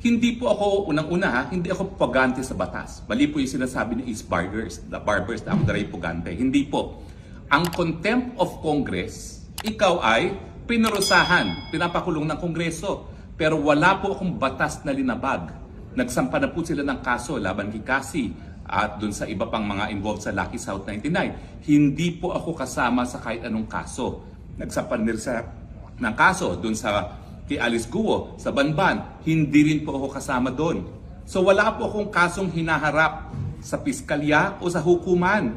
Hindi po ako, unang-una ha, hindi ako pugante sa batas. Mali po yung sinasabi ni East Barbers, na ako daray pugante. Hindi po. Ang contempt of Congress, ikaw ay pinurusahan, pinapakulong ng Kongreso. Pero wala po akong batas na linabag. Nagsampa na po sila ng kaso laban kay Cassie at dun sa iba pang mga involved sa Lucky South 99. Hindi po ako kasama sa kahit anong kaso. Nagsampa nila sa ng kaso dun sa kay Alice Guo sa Banban, hindi rin po ako kasama doon. So wala po akong kasong hinaharap sa piskalya o sa hukuman.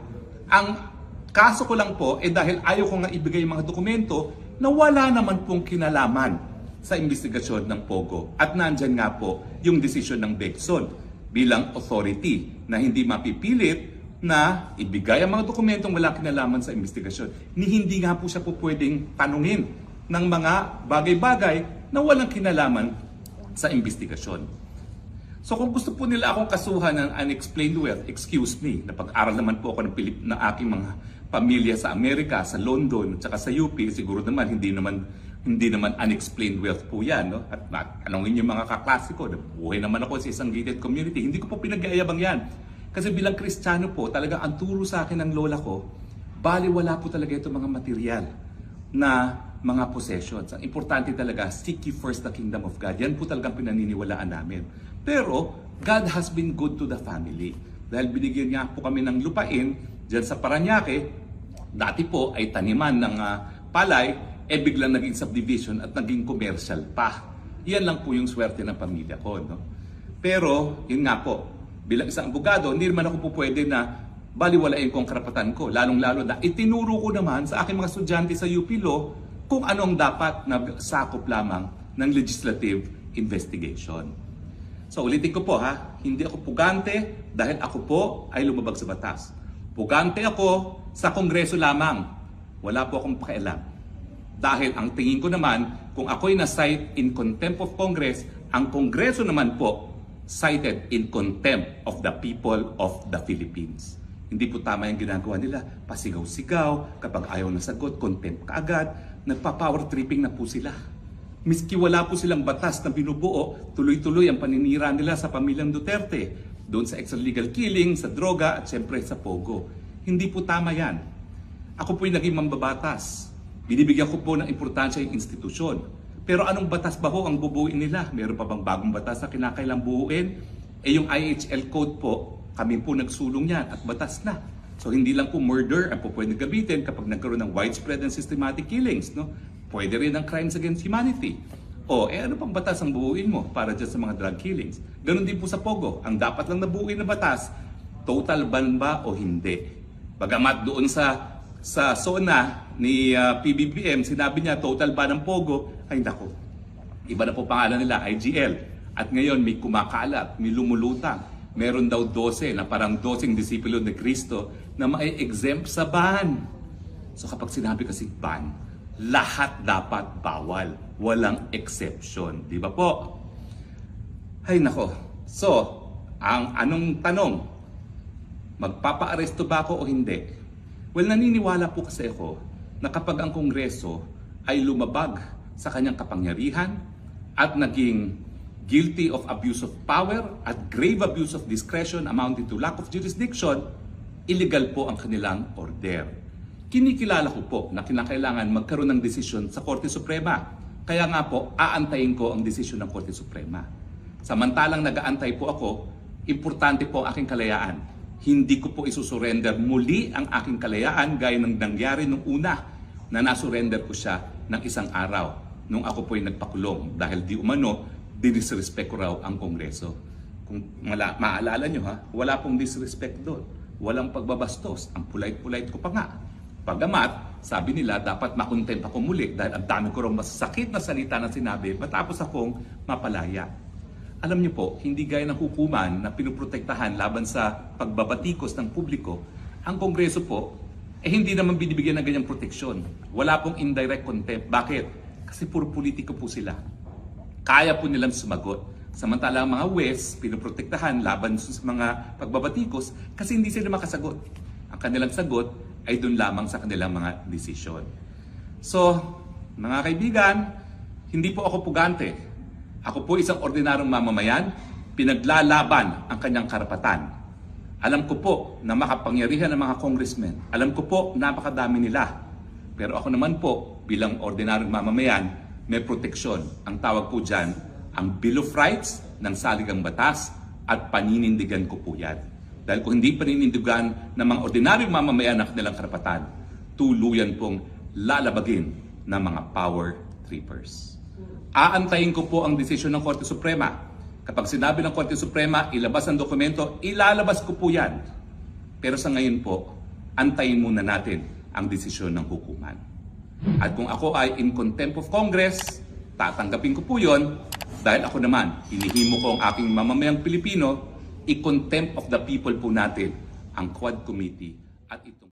Ang kaso ko lang po dahil ayaw ko nga ibigay yung mga dokumento na wala naman pong kinalaman sa investigasyon ng Pogo. At nandyan nga po yung desisyon ng Bexon bilang authority na hindi mapipilit na ibigay ang mga dokumentong wala kinalaman sa investigasyon. Hindi nga po siya po pwedeng tanungin ng mga bagay-bagay na walang kinalaman sa investigasyon. So kung gusto po nila akong kasuhan ng unexplained wealth, excuse me, napag-aral naman po ako ng aking mga pamilya sa Amerika, sa London, at saka sa UP, siguro naman hindi naman unexplained wealth po yan. No? At anongin yung mga kaklase ko, buhay naman ako sa isang gated community, hindi ko po pinag-aayabang yan. Kasi bilang Kristiyano po, talaga ang turo sa akin ng lola ko, baliwala po talaga itong mga material na mga possessions. Ang importante talaga, seek ye first the kingdom of God. Yan po talagang pinaniniwalaan namin. Pero, God has been good to the family. Dahil binigyan niya po kami ng lupain dyan sa Parañaque, dati po ay taniman ng palay, biglang naging subdivision at naging commercial pa. Yan lang po yung swerte ng pamilya ko. No? Pero, yun nga po, bilang isang abogado, hindi naman ako po pwede na baliwalain ko ang karapatan ko. Lalong-lalo na itinuro ko naman sa aking mga estudyante sa UP Law kung anong dapat na sakop lamang ng legislative investigation. So ulitin ko po ha, hindi ako pugante dahil ako po ay lumabag sa batas. Pugante ako sa Kongreso lamang. Wala po akong pakialam. Dahil ang tingin ko naman, kung ako'y na-cite in contempt of Congress, ang Kongreso naman po cited in contempt of the people of the Philippines. Hindi po tama yung ginagawa nila. Pasigaw-sigaw, kapag ayaw na sagot, contempt kaagad. Nagpa-power tripping na po sila. Miski wala po silang batas na binubuo, tuloy-tuloy ang paninira nila sa pamilyang Duterte. Doon sa extralegal killing, sa droga, at syempre sa Pogo. Hindi po tama yan. Ako po'y naging mambabatas. Binibigyan ko po ng importansya yung institusyon. Pero anong batas ba ho ang bubuuin nila? Meron pa bang bagong batas na kinakailang buuin? Yung IHL code po, kami po nagsulong yan at batas na. So hindi lang po murder ang po pwede gamitin kapag nagkaroon ng widespread and systematic killings. No? Pwede rin ang crimes against humanity. Ano pang batas ang buuin mo para dyan sa mga drug killings? Ganon din po sa Pogo. Ang dapat lang nabuuin na batas, total ban ba o hindi? Bagamat doon sa SONA ni PBBM, sinabi niya total ban ng Pogo, ay nako. Iba na po pangalan nila, IGL. At ngayon may kumakalat, may lumulutang. Meron daw 12 na parang 12 disipulo ni Kristo na mai-exempt sa ban. So kapag sinabi kasi ban, lahat dapat bawal. Walang exception. Di ba po? Ay nako. So, ang anong tanong? Magpapa-aresto ba ako o hindi? Well, naniniwala po kasi ako na kapag ang Kongreso ay lumabag sa kanyang kapangyarihan at naging guilty of abuse of power at grave abuse of discretion amounting to lack of jurisdiction, illegal po ang kanilang order. Kinikilala ko po na kinakailangan magkaroon ng desisyon sa Korte Suprema. Kaya nga po, aantayin ko ang desisyon ng Korte Suprema. Samantalang nag-aantay po ako, importante po ang aking kalayaan. Hindi ko po isusurrender muli ang aking kalayaan gaya ng nangyari nung una na nasurrender ko siya ng isang araw nung ako po'y nagpakulong dahil di umano dinisrespect ko raw ang Kongreso. Kung maalala nyo ha, wala pong disrespect doon. Walang pagbabastos. Ang polite-polite ko pa nga. Pagamat, sabi nila dapat makontent ako muli dahil ang dami ko raw masakit na salita na sinabi matapos akong mapalaya. Alam niyo po, hindi gaya ng hukuman na pinuprotektahan laban sa pagbabatikos ng publiko, ang Kongreso po, hindi naman binibigyan ng ganyang proteksyon. Wala pong indirect contempt. Bakit? Kasi puro politiko po sila. Kaya po nilang sumagot. Samantala ang mga West, pinoprotektahan laban sa mga pagbabatikos kasi hindi sila makasagot. Ang kanilang sagot ay doon lamang sa kanilang mga desisyon. So, mga kaibigan, hindi po ako pugante. Ako po isang ordinaryong mamamayan, pinaglalaban ang kanyang karapatan. Alam ko po na makapangyarihan ng mga congressmen. Alam ko po napakadami nila. Pero ako naman po bilang ordinaryong mamamayan, may proteksyon. Ang tawag po dyan, ang Bill of Rights ng saligang batas at paninindigan ko po yan. Dahil kung hindi paninindigan ng mga ordinaryong mamamayan ang kanilang karapatan, tuluyan pong lalabagin ng mga power trippers. Aantayin ko po ang desisyon ng Korte Suprema. Kapag sinabi ng Korte Suprema, ilabas ang dokumento, ilalabas ko po yan. Pero sa ngayon po, antayin muna natin ang desisyon ng hukuman. At kung ako ay in contempt of Congress, tatanggapin ko po yon dahil ako naman, hinihimo ko ang aking mamamayang Pilipino, i-contempt of the people po natin ang Quad Committee at itong